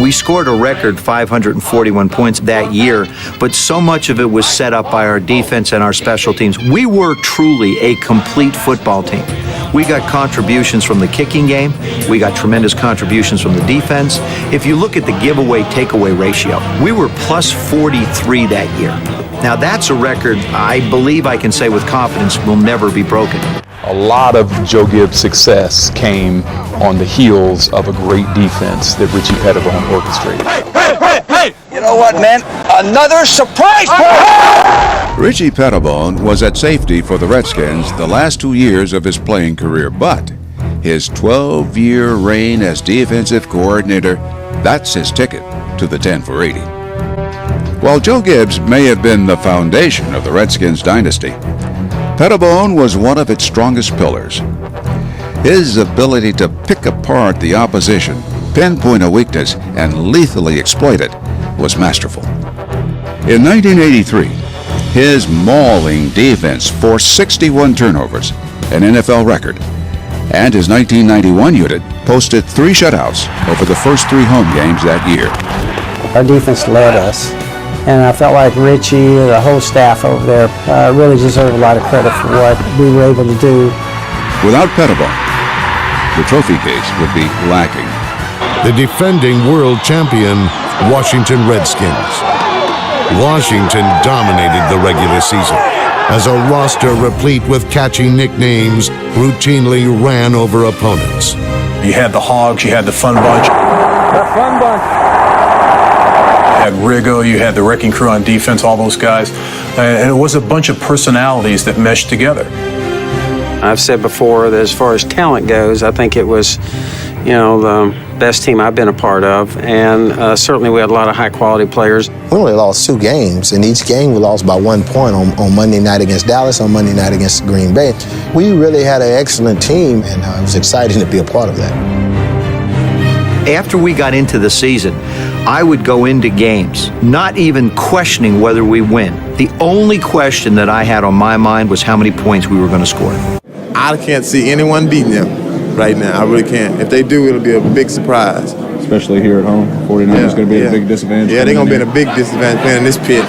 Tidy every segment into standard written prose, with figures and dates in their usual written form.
We scored a record 541 points that year, but so much of it was set up by our defense and our special teams. We were truly a complete football team. We got contributions from the kicking game. We got tremendous contributions from the defense. If you look at the giveaway-takeaway ratio, we were plus 43 that year. Now, that's a record I believe I can say with confidence will never be broken. A lot of Joe Gibbs' success came on the heels of a great defense that Richie Pettibone orchestrated. Hey! You know what, man? Another surprise play! Richie Pettibone was at safety for the Redskins the last 2 years of his playing career, but his 12-year reign as defensive coordinator, that's his ticket to the 10 for 80. While Joe Gibbs may have been the foundation of the Redskins dynasty, Pettibone was one of its strongest pillars. His ability to pick apart the opposition, pinpoint a weakness, and lethally exploit it was masterful. In 1983, his mauling defense forced 61 turnovers, an NFL record, and his 1991 unit posted 3 shutouts over the first 3 home games that year. Our defense led us, and I felt like Richie, the whole staff over there, really deserve a lot of credit for what we were able to do. Without Pettibone, the trophy case would be lacking. The defending world champion, Washington Redskins. Washington dominated the regular season as a roster replete with catchy nicknames routinely ran over opponents. You had the Hogs, you had the Fun Bunch. The Fun Bunch. You had Riggo, you had the Wrecking Crew on defense, all those guys. And it was a bunch of personalities that meshed together. I've said before that as far as talent goes, I think it was, the best team I've been a part of, and certainly we had a lot of high-quality players. We only lost 2 games, and each game we lost by 1 point on Monday night against Dallas, on Monday night against Green Bay. We really had an excellent team, and it was exciting to be a part of that. After we got into the season, I would go into games not even questioning whether we win. The only question that I had on my mind was how many points we were going to score. I can't see anyone beating them right now. I really can't. If they do, it'll be a big surprise. Especially here at home. 49 is going to be a big disadvantage. Yeah, they're going to be in a big disadvantage playing in this pit.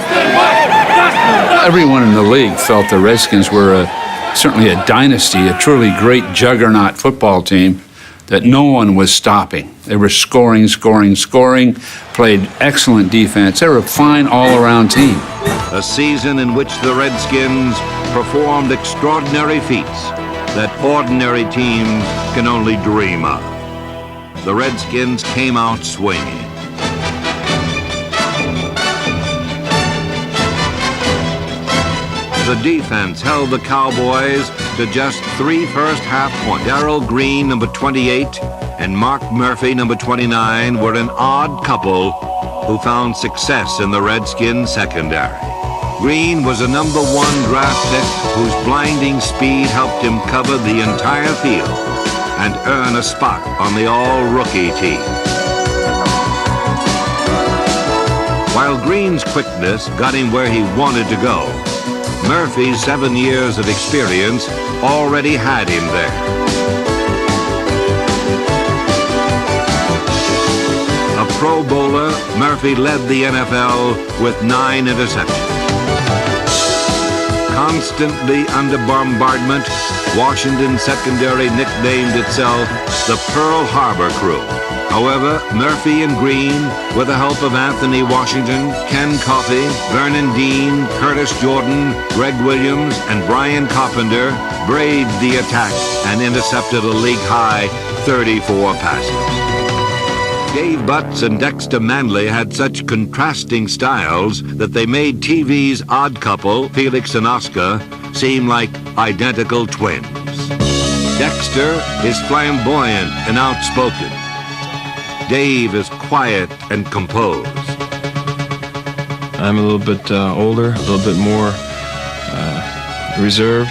Everyone in the league felt the Redskins were certainly a dynasty, a truly great juggernaut football team that no one was stopping. They were scoring, played excellent defense. They were a fine all-around team. A season in which the Redskins performed extraordinary feats that ordinary teams can only dream of. The Redskins came out swinging. The defense held the Cowboys to just 3 first-half points. Darrell Green, number 28, and Mark Murphy, number 29, were an odd couple who found success in the Redskins secondary. Green was a number 1 draft pick whose blinding speed helped him cover the entire field and earn a spot on the all-rookie team. While Green's quickness got him where he wanted to go, Murphy's 7 years of experience already had him there. A Pro Bowler, Murphy led the NFL with 9 interceptions. Constantly under bombardment, Washington's secondary nicknamed itself the Pearl Harbor Crew. However, Murphy and Green, with the help of Anthony Washington, Ken Coffey, Vernon Dean, Curtis Jordan, Greg Williams, and Brian Carpenter, braved the attack and intercepted a league-high 34 passes. Dave Butts and Dexter Manley had such contrasting styles that they made TV's odd couple, Felix and Oscar, seem like identical twins. Dexter is flamboyant and outspoken. Dave is quiet and composed. I'm a little bit older, a little bit more reserved.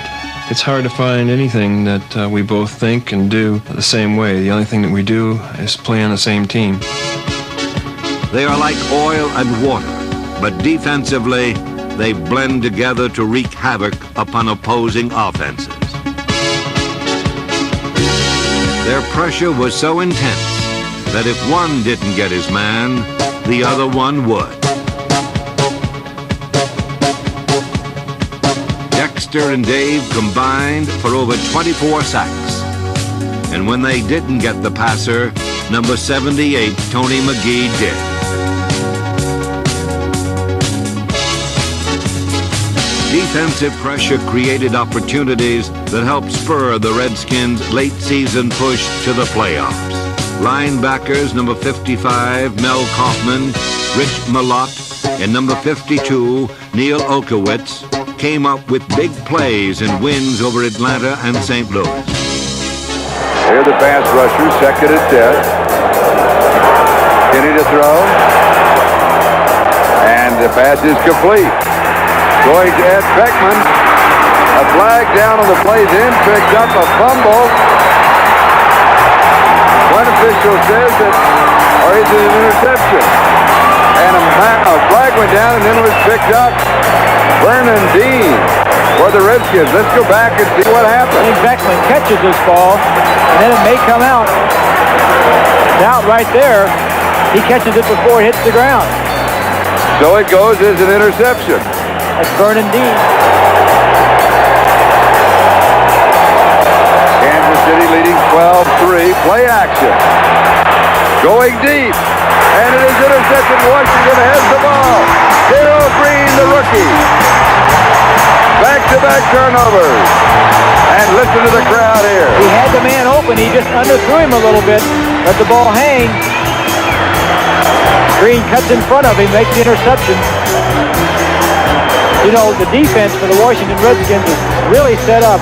It's hard to find anything that we both think and do the same way. The only thing that we do is play on the same team. They are like oil and water, but defensively, they blend together to wreak havoc upon opposing offenses. Their pressure was so intense that if one didn't get his man, the other one would. Dexter and Dave combined for over 24 sacks. And when they didn't get the passer, number 78, Tony McGee, did. Defensive pressure created opportunities that helped spur the Redskins' late-season push to the playoffs. Linebackers number 55, Mel Kaufman, Rich Malott, and number 52, Neil Okowitz, came up with big plays and wins over Atlanta and St. Louis. Here the pass rusher, second and 10. Kenny to throw. And the pass is complete. Going to Ed Beckman. A flag down on the plays in, picked up a fumble. One official says that, or is it an interception? And a flag went down and then was picked up. Vernon Dean for the Redskins. Let's go back and see what happened. Beckman catches this ball, and then it may come out. It's out right there. He catches it before it hits the ground. So it goes as an interception. That's Vernon Dean. Kansas City leading 12-3. Play action. Going deep. And it is intercepted. Washington has the ball. Darryl Green, the rookie. Back-to-back turnovers. And listen to the crowd here. He had the man open. He just underthrew him a little bit. Let the ball hang. Green cuts in front of him, makes the interception. You know, the defense for the Washington Redskins is really set up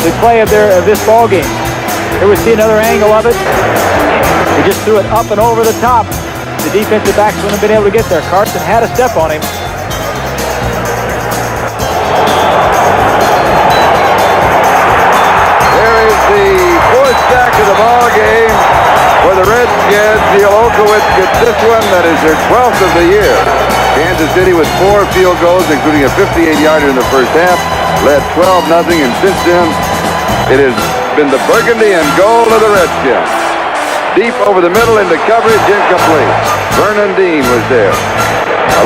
the play of this ball game. Here we see another angle of it. He just threw it up and over the top. The defensive backs wouldn't have been able to get there. Carson had a step on him. There is the fourth sack of the ball game for the Redskins. Neil Okowitz gets this one. That is their 12th of the year. Kansas City with 4 field goals, including a 58-yarder in the first half, led 12-0, and since then, it has been the burgundy and gold of the Redskins. Deep over the middle into coverage, incomplete. Vernon Dean was there.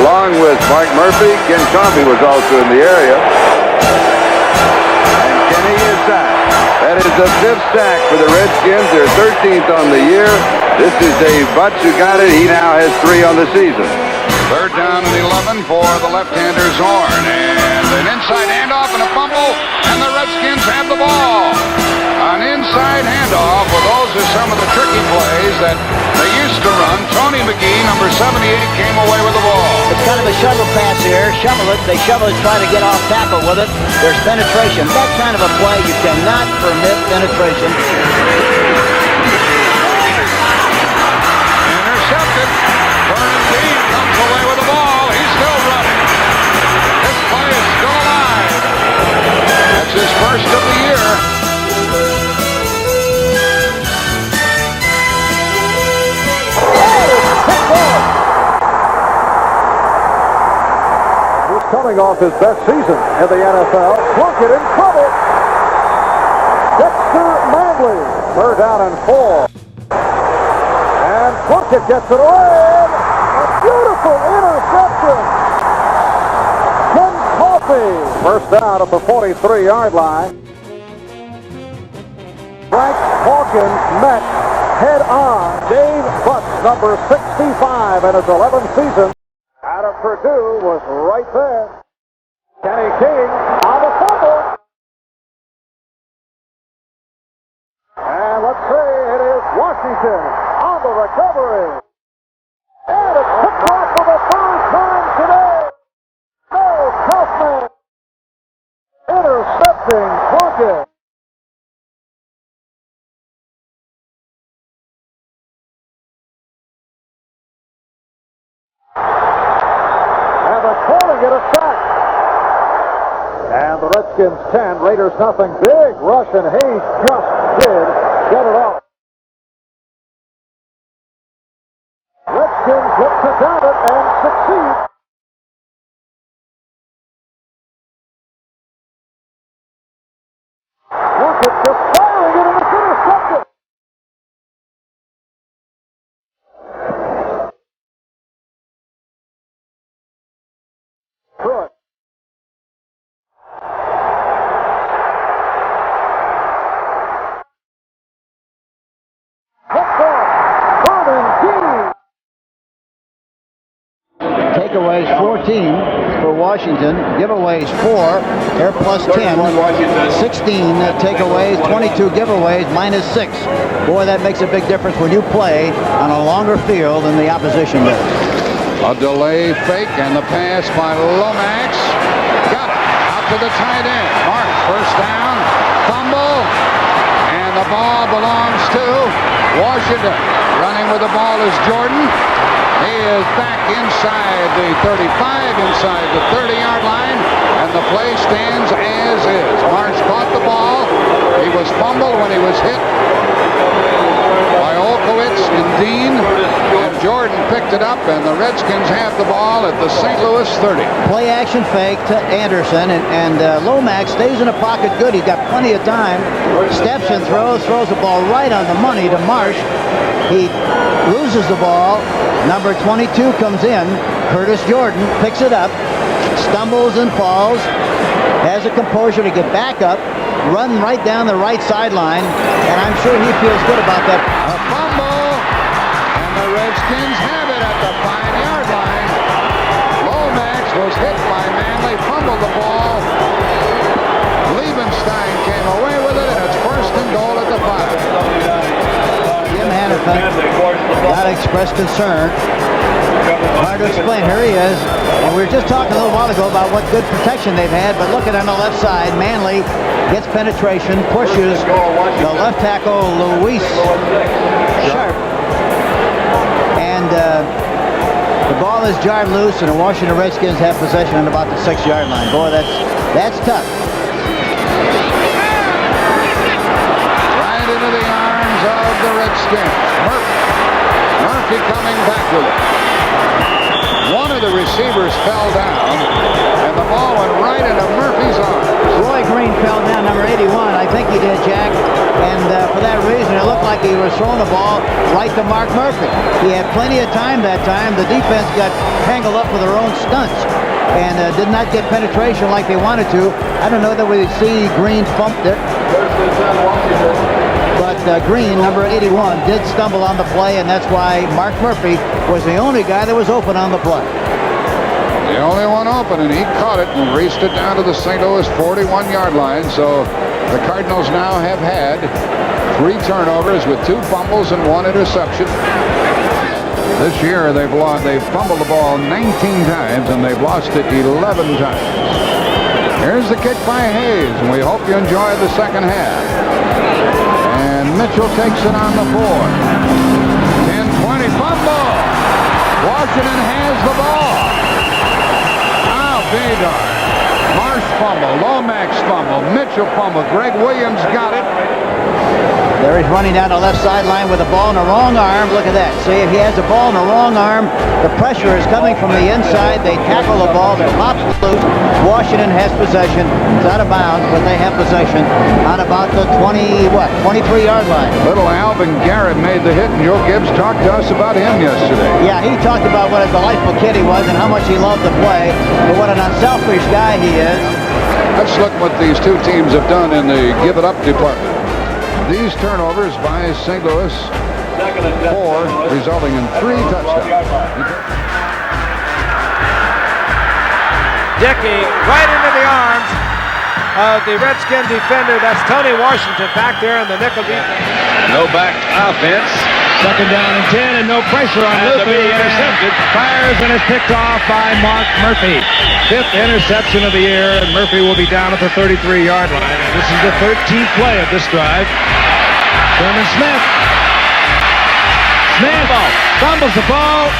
Along with Mark Murphy, Ken Coffey was also in the area. And Kenny is sacked. That is the 5th sack for the Redskins. They're 13th on the year. This is Dave Butch who got it. He now has 3 on the season. Third down and 11 for the left-hander Zorn. And an inside handoff and a fumble, and the Redskins have the ball. An inside handoff. Well, those are some of the tricky plays that they used to run. Tony McGee, number 78, came away with the ball. It's kind of a shovel pass here. Shovel it. They shovel it, try to get off tackle with it. There's penetration. That kind of a play, you cannot permit penetration. Intercepted. Vernon Dean comes away with the ball. He's still running. This play is still alive. That's his first of the year. He's coming off his best season in the NFL. Plunkett in trouble. Dexter Manley. Third down and 4. And Plunkett gets it away. A beautiful interception. Ken Coffey. First down at the 43-yard line. Frank Hawkins met head-on Dave Butch, number 65 in his 11th season. Out of Purdue was right there. Kenny King on the fumble. And let's see, it is Washington on the recovery. And it's picked off for the third time today. Mel Kaufman intercepting Plunkett. Get a sack. And the Redskins 10, Raiders nothing. Big rush, and Hayes just did get it off. Redskins look to down it and succeed. Look at just firing it, and it's intercepted. takeaways 14 for Washington, giveaways 4, they're plus 10, 16 takeaways, 22 giveaways, minus 6. Boy, that makes a big difference when you play on a longer field than the opposition does. A delay fake and the pass by Lomax. Got it. Out to the tight end. Marks, first down, fumble, and the ball belongs to Washington. Running with the ball is Jordan. He is back inside the 35, inside the 30-yard line, and the play stands as is. Marsh caught the ball. He was fumbled when he was hit by Olkowitz and Dean, and Jordan picked it up, and the Redskins have the ball at the St. Louis 30. Play action fake to Anderson, and Lomax stays in the pocket good. He's got plenty of time. Steps and throws the ball right on the money to Marsh. He loses the ball. Number 22 comes in. Curtis Jordan picks it up, stumbles and falls, has the composure to get back up, run right down the right sideline, and I'm sure he feels good about that. A fumble, and the Redskins have it at the 5-yard line. Lomax was hit by Manley, fumbled the ball. Liebenstein came away with it, and it's first and goal at the 5. Jim Hannafin got to express concern. Hard to explain. Here he is. And we were just talking a little while ago about what good protection they've had, but look at on the left side. Manley gets penetration, pushes the left tackle, Luis Sharp. And the ball is jarred loose, and the Washington Redskins have possession on about the 6-yard line. Boy, that's tough. Right into the arms of the Redskins. Murphy coming back with it. One of the receivers fell down, and the ball went right into Murphy's arms. Roy Green fell down, number 81. I think he did, Jack. And for that reason, it looked like he was throwing the ball right to Mark Murphy. He had plenty of time that time. The defense got tangled up with their own stunts and did not get penetration like they wanted to. I don't know that we see Green thumped it. But Green, number 81, did stumble on the play, and that's why Mark Murphy was the only guy that was open on the play. The only one open, and he caught it and raced it down to the St. Louis 41-yard line. So the Cardinals now have had 3 turnovers with 2 fumbles and 1 interception. This year they've fumbled the ball 19 times, and they've lost it 11 times. Here's the kick by Hayes, and we hope you enjoy the second half. And Mitchell takes it on the 4. 10-20 fumble. Washington has the ball. Now Badar. Marsh fumble. Lomax fumble. Mitchell fumble. Greg Williams got it. There he's running down the left sideline with the ball in the wrong arm. Look at that. See, if he has the ball in the wrong arm, the pressure is coming from the inside. They tackle the ball. They're popped loose. Washington has possession. It's out of bounds, but they have possession on about the 23-yard line. Little Alvin Garrett made the hit, and Joe Gibbs talked to us about him yesterday. Yeah, he talked about what a delightful kid he was and how much he loved to play, but what an unselfish guy he is. Let's look what these two teams have done in the give-it-up department. These turnovers by St. Louis, 4, resulting in 3 touchdowns. Dickey right into the arms of the Redskin defender. That's Tony Washington back there in the nickel defense. No back offense. Second down and 10, and no pressure on Luther. Intercepted. Fires and is picked off by Mark Murphy. 5th interception of the year, and Murphy will be down at the 33-yard line. This is the 13th play of this drive. Sherman Smith. Smith fumbles the ball.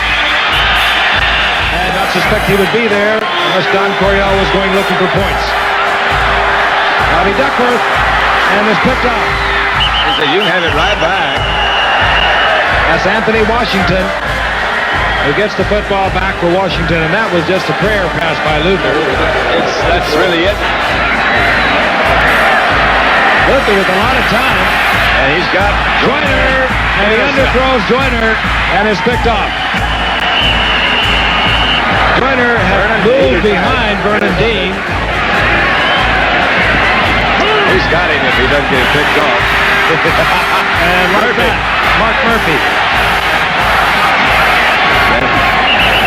And not suspect he would be there unless Don Coryell was going looking for points. Bobby Duckworth, and is picked up. He said, you can have it right back. That's Anthony Washington, who gets the football back for Washington, and that was just a prayer pass by Luther. That's really it. Luther with a lot of time. And he's got Joyner, and he underthrows Joyner, and is picked off. Joyner has moved behind Vernon Dean. He's got him if he doesn't get picked off. And Mark Murphy.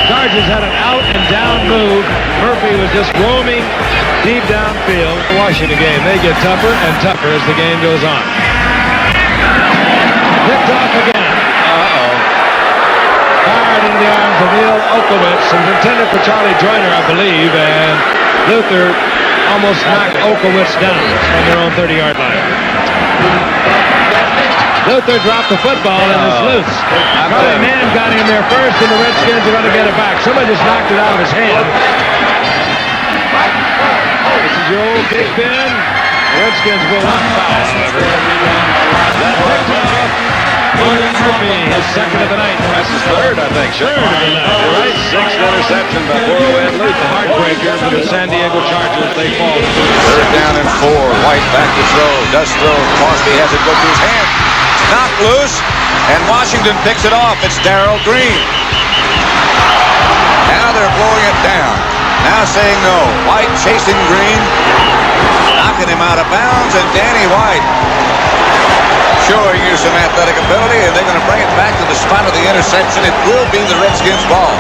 Chargers had an out and down move. Murphy was just roaming deep downfield. Washington game, they get tougher and tougher as the game goes on. Picked off again. Hard into the arms of Neil Okowitz. It was intended for Charlie Joyner, I believe, and Luther almost knocked Okowitz down on their own 30-yard line. Luther dropped the football and it's loose. Charlie Mann got him there first, and the Redskins are going to get it back. Somebody just knocked it out of his hand. This is your old Big Ben. The Redskins will not foul, however. That picked off Murphy, his second of the night. That's his third, I think. Third of the night, you're right. Sixth interception by Burrow and Luther. Heartbreaker for the San Diego Chargers. They fall. Third down and 4. White back to throw. Does throw. Crosby has it go to his hand. Knocked loose, and Washington picks it off. It's Darrell Green. Now they're blowing it down. Now saying no. White chasing Green, knocking him out of bounds, and Danny White showing you some athletic ability, and they're going to bring it back to the spot of the interception. It will be the Redskins' ball.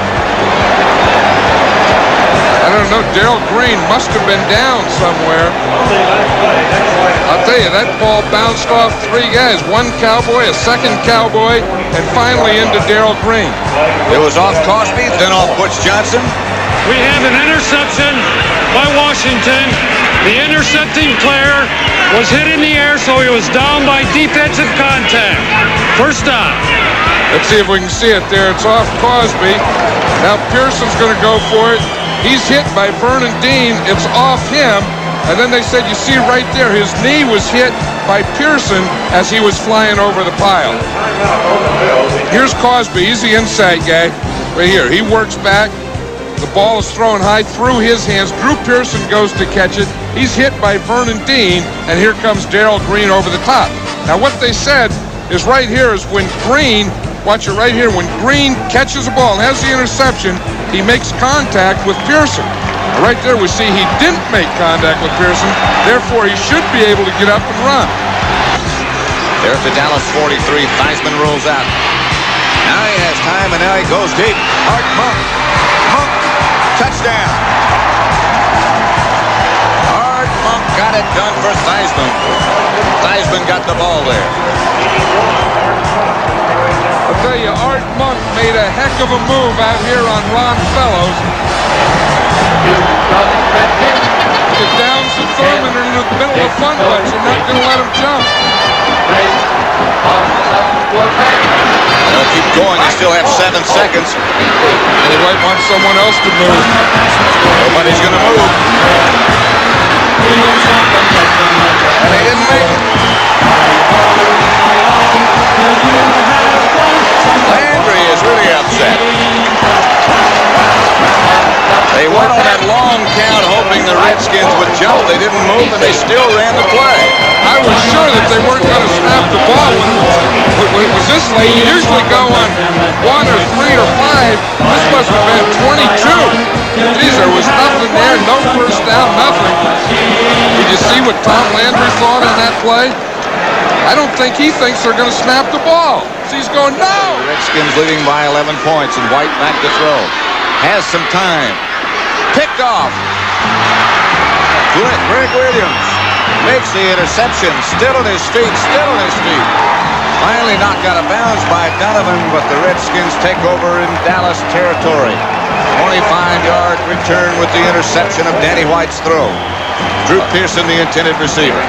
I don't know, Darrell Green must have been down somewhere. I'll tell you, that ball bounced off 3 guys. One Cowboy, a second Cowboy, and finally into Darrell Green. It was off Cosby, then off Butch Johnson. We have an interception by Washington. The intercepting player was hit in the air, so he was down by defensive contact. First down. Let's see if we can see it there. It's off Cosby. Now Pearson's going to go for it. He's hit by Vernon Dean. It's off him. And then they said, you see right there, his knee was hit by Pearson as he was flying over the pile. Here's Cosby. He's the inside guy right here. He works back. The ball is thrown high through his hands. Drew Pearson goes to catch it. He's hit by Vernon Dean, and here comes Darrell Green over the top. Now what they said is right here is when Green, watch it right here, when Green catches the ball and has the interception, he makes contact with Pearson. Now right there we see he didn't make contact with Pearson, therefore he should be able to get up and run. There's the Dallas 43. Theismann rolls out. Now he has time, and now he goes deep. Art Monk. Touchdown. Art Monk got it done for Theismann. Theismann got the ball there. I'll tell you, Art Monk made a heck of a move out here on Ron Fellows. Get down some Thurman in the middle of fun bunch. You're not going to let him jump. They'll keep going. They still have 7 seconds. And he might want someone else to move. Nobody's going to move. And they didn't make it. Landry is really upset. They went on that long count hoping the Redskins would jump. They didn't move, and they still ran the play. I was sure that they weren't going to snap the ball when it was this late. You usually go on 1 or 3 or 5. This must have been 22. Geez, there was nothing there, no first down, nothing. Did you see what Tom Landry thought on that play? I don't think he thinks they're going to snap the ball. So he's going, no! The Redskins leading by 11 points, and White back to throw. Has some time. Picked off. Greg Williams makes the interception. Still on his feet. Finally knocked out of bounds by Donovan, but the Redskins take over in Dallas territory. 25-yard return with the interception of Danny White's throw. Drew Pearson, the intended receiver.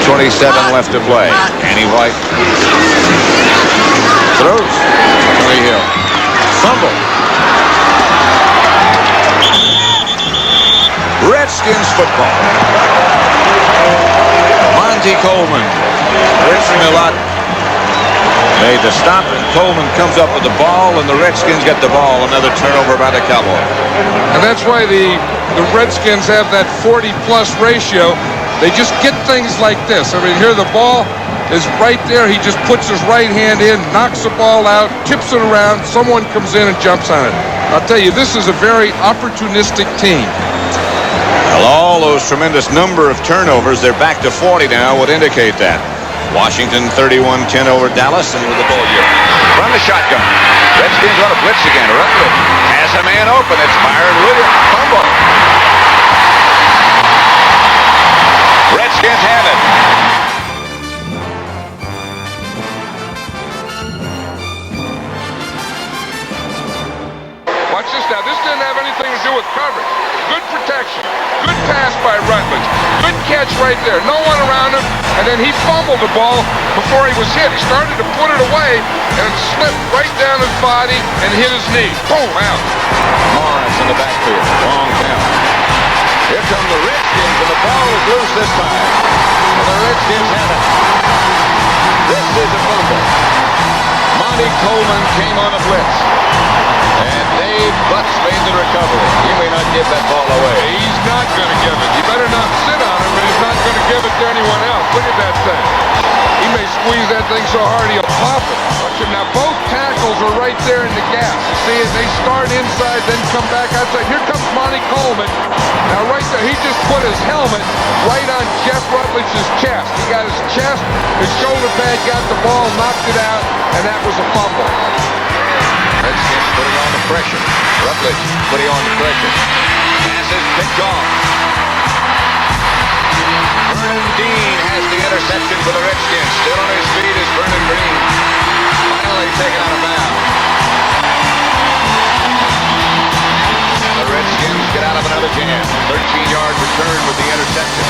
2:27 left to play. Danny White throws. Lee Hill. Fumble. Redskins football. Monty Coleman. Rich Millot made the stop, and Coleman comes up with the ball, and the Redskins get the ball. Another turnover by the Cowboys. And that's why the Redskins have that 40-plus ratio. They just get things like this. I mean, here the ball is right there. He just puts his right hand in, knocks the ball out, tips it around. Someone comes in and jumps on it. I'll tell you, this is a very opportunistic team. Well, all those tremendous number of turnovers, they're back to 40 now, would indicate that. Washington 31-10 over Dallas, and with the ball here. from the shotgun. Redskins want to blitz again. Rutledge has a man open. It's Myron Williams. Fumble. Redskins have it. Watch this now. This didn't have anything to do with coverage. Good protection. Good pass by Rutledge. Good catch right there. No one around him. And then he fumbled the ball before he was hit. He started to put it away and it slipped right down his body and hit his knee. Boom, out. Morris in the backfield. Long count. Here come the Redskins, and the ball is loose this time. And the Redskins have it. This is a fumble. Monty Coleman came on a blitz. And Dave Butts made the recovery. He may not give that ball away. He's not going to give it. You better not sit on it, but he's not going to give it to anyone else. Look at that thing. He may squeeze that thing so hard he'll pop it. Watch him now. Both tackles are right there in the gap. You see it? They start inside, then come back outside. Here comes Monty Coleman. Now right there, he just put his helmet right on Jeff Rutledge's chest. He got his chest, his shoulder pad got the ball, knocked it out, and that was a fumble. Redskins putting on the pressure. Rutledge putting on the pressure. Pass is picked off. Vernon Dean has the interception for the Redskins. Still on his feet is Vernon Green. Finally taken out of bounds. The Redskins get out of another jam. 13-yard return with the interception.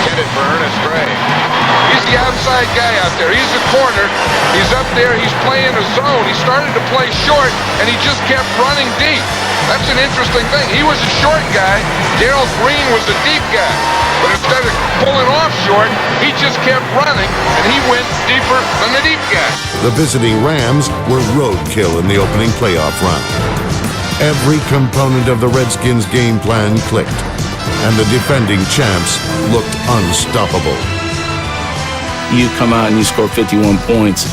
Intended for Ernest Gray. He's the outside guy out there. He's the corner. He's up there. He's playing a zone. He started to play short, and he just kept running deep. That's an interesting thing. He was a short guy. Darrell Green was a deep guy. But instead of pulling off short, he just kept running, and he went deeper than the deep guy. The visiting Rams were roadkill in the opening playoff round. Every component of the Redskins' game plan clicked, and the defending champs looked unstoppable. You come out and you score 51 points,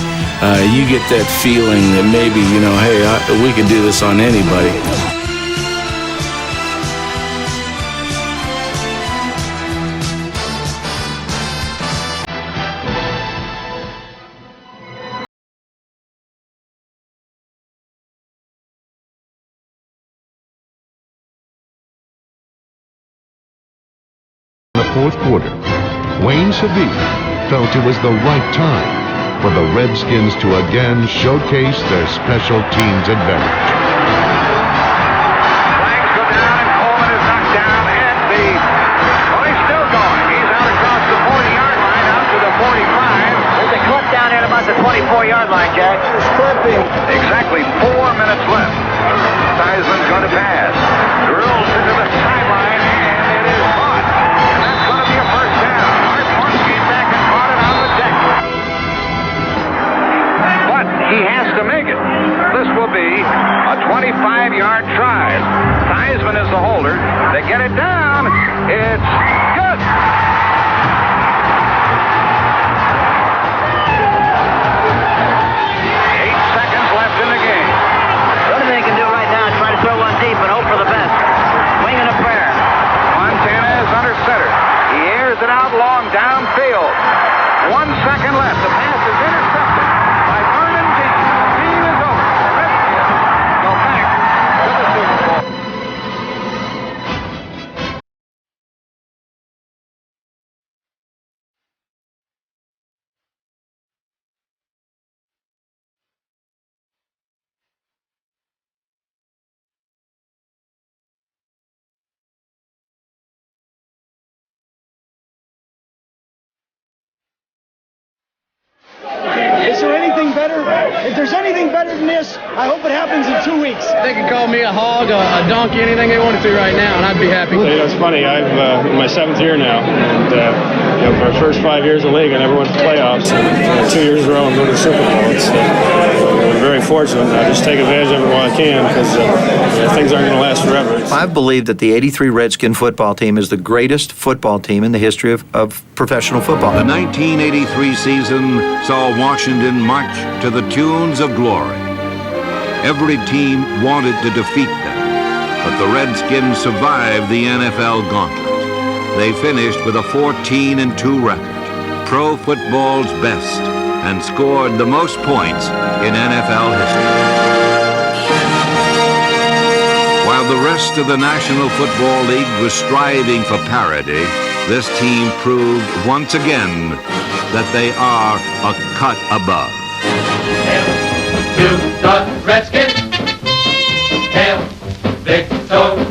you get that feeling that maybe, hey, we can do this on anybody. In the fourth quarter, Wayne Seville felt it was the right time for the Redskins to again showcase their special teams advantage. Flags go down and Coleman is knocked down at the... Well, he's still going. He's out across the 40-yard line out to the 45. There's a clip down there at about the 24-yard line, Jack. It's clipping. Exactly 4 minutes left. Theismann's going to pass. Drills into the sideline, and it is caught. And that's going to be a first down. Hartmore came back and caught it on the deck. But he has to make it. This will be a 25-yard try. Theismann is the holder. They get it down. It's good. 8 seconds left in the game. The only thing they can do right now is try to throw one deep and hope for the best. Wing and a prayer. Montana is under center. He airs it out long downfield. 1 second left. The pass is intercepted by Vernon Dean. Dean is over. The Redskins go back to the Super Bowl. Is there anything better? If there's anything better than this, I hope it happens in 2 weeks. They can call me a hog, a donkey, anything they wanted to right now, and I'd be happy. It's funny. I'm in my 7th year now, and for our first 5 years in the league, I never went to the playoffs. 2 years in a row, I'm going to the Super Bowl. We're very fortunate. I just take advantage of it while I can because things aren't going to last forever. I believe that the '83 Redskin football team is the greatest football team in the history of professional football. The 1983 season saw Washington march to the tunes of glory. Every team wanted to defeat them, but the Redskins survived the NFL gauntlet. They finished with a 14-2 record, pro football's best, and scored the most points in NFL history. While the rest of the National Football League was striving for parity, this team proved once again that they are a cut above. Hail to the Redskins! Hail, victory!